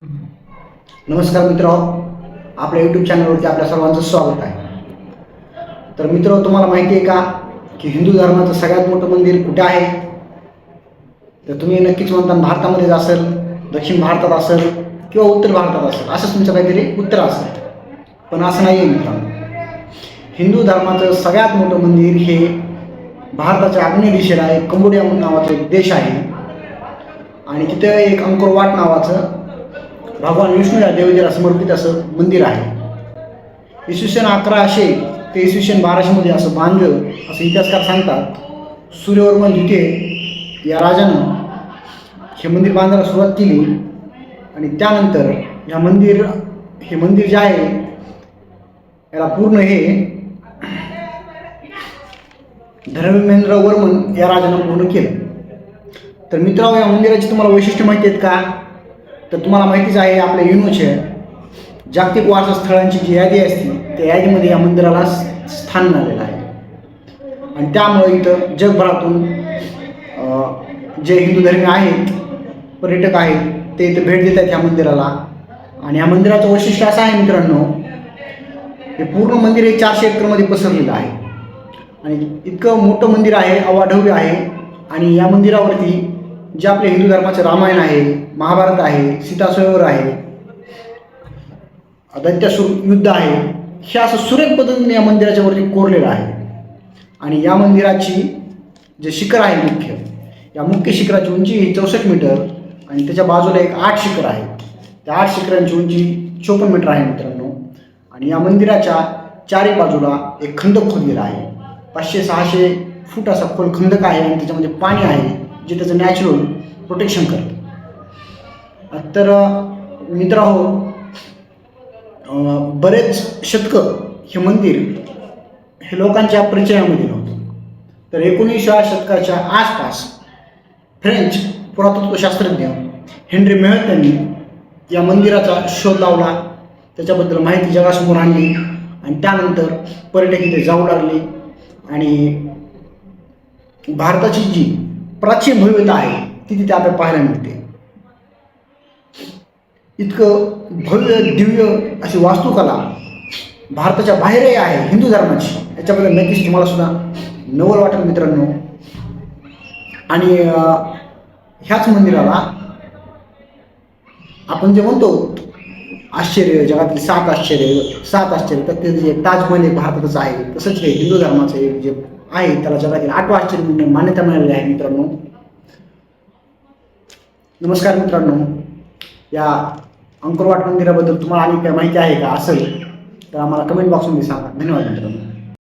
नमस्कार मित्रांनो, आपल्या यूट्यूब चॅनलवरती आपल्या सर्वांचं स्वागत आहे. तर मित्रांनो, तुम्हाला माहिती आहे का की हिंदू धर्माचं सगळ्यात मोठं मंदिर कुठे आहे? तर तुम्ही नक्कीच म्हणता भारतामध्येच असेल, दक्षिण भारतात असेल किंवा उत्तर भारतात असेल, असं तुमचं काहीतरी उत्तर असेल. पण असं नाही आहे मित्रांनो. हिंदू धर्माचं सगळ्यात मोठं मंदिर हे भारताच्या आग्नेय दिशेला आहे. कंबोडिया नावाचा एक देश आहे आणि तिथे एक अंकोरवाट नावाचं भगवान विष्णू या देवतेला समर्पित असं मंदिर आहे. इसवी सन 1100 ते इसवी सन 1200 असं बांधलं असं इतिहासकार सांगतात. सूर्यवर्मन द्वितीय या राजानं हे मंदिर बांधायला सुरुवात केली आणि त्यानंतर हे मंदिर जे आहे याला पूर्ण हे धर्मेंद्र वर्मन या राजानं पूर्ण केलं. तर मित्रांनो, या मंदिराची तुम्हाला वैशिष्ट्य माहिती आहेत का? तर तुम्हाला माहितीच आहे, आपल्या युनेस्कोच्या जागतिक वारसा स्थळांची जी यादी असते त्या यादीमध्ये या मंदिराला स्थान मिळालेलं आहे आणि त्यामुळे इथं जगभरातून जे हिंदू धर्मी आहेत, पर्यटक आहेत, ते इथं भेट देतात या मंदिराला. आणि या मंदिराचं वैशिष्ट्य असं आहे मित्रांनो, हे पूर्ण मंदिर हे 400 एकरमध्ये पसरलेलं आहे आणि इतकं मोठं मंदिर आहे, अवाढव्य आहे. आणि या मंदिरावरती जे आपले हिंदू धर्माचे रामायण आहे, महाभारत आहे, सीतास्वयंवर आहे, दैत्यासुर युद्ध आहे, हे असं सुरेख पद्धतीने या मंदिराच्या वरती कोरलेलं आहे. आणि या मंदिराची जे शिखर आहे या मुख्य शिखराची उंची 64 मीटर आणि त्याच्या बाजूला एक 8 शिखर आहे. त्या 8 शिखरांची उंची 54 मीटर आहे मित्रांनो. आणि या मंदिराच्या चारी बाजूला एक खंदक खोदलेला आहे. 500-600 फूट असा खोल खंदक आहे आणि त्याच्यामध्ये पाणी आहे जे त्याचं नॅचरल प्रोटेक्शन करतं. तर मित्रांनो, बरेच शतकं हे मंदिर हे लोकांच्या परिचयामध्ये नव्हतं. तर 19व्या शतकाच्या आसपास फ्रेंच पुरातत्वशास्त्रज्ञ हेनरी मेहत यांनी या मंदिराचा शोध लावला, त्याच्याबद्दल माहिती जगासमोर आणली आणि त्यानंतर पर्यटक इथे जाऊ लागले. आणि भारताची जी प्राचीन भव्यता आहे ती तिथे आपल्याला पाहायला मिळते. इतकं भव्य दिव्य अशी वास्तुकला भारताच्या बाहेरही आहे हिंदू धर्माची. याच्याबद्दल नक्कीच तुम्हाला सुद्धा नवल वाटेल मित्रांनो. आणि ह्याच मंदिराला आपण जे म्हणतो आश्चर्य, जगातील 7 आश्चर्य, तर ते जे ताजमहल एक भारतातच आहे, तसंच हे हिंदू धर्माचं एक जे आहे त्याला जगातील 8वं आश्चर्य म्हणून मान्यता मिळालेली आहे मित्रांनो. नमस्कार मित्रांनो, या अंकोरवाट मंदिराबद्दल तुम्हाला आणि काही माहिती आहे का असेल तर आम्हाला कमेंट बॉक्समध्ये सांगा. धन्यवाद मित्रांनो.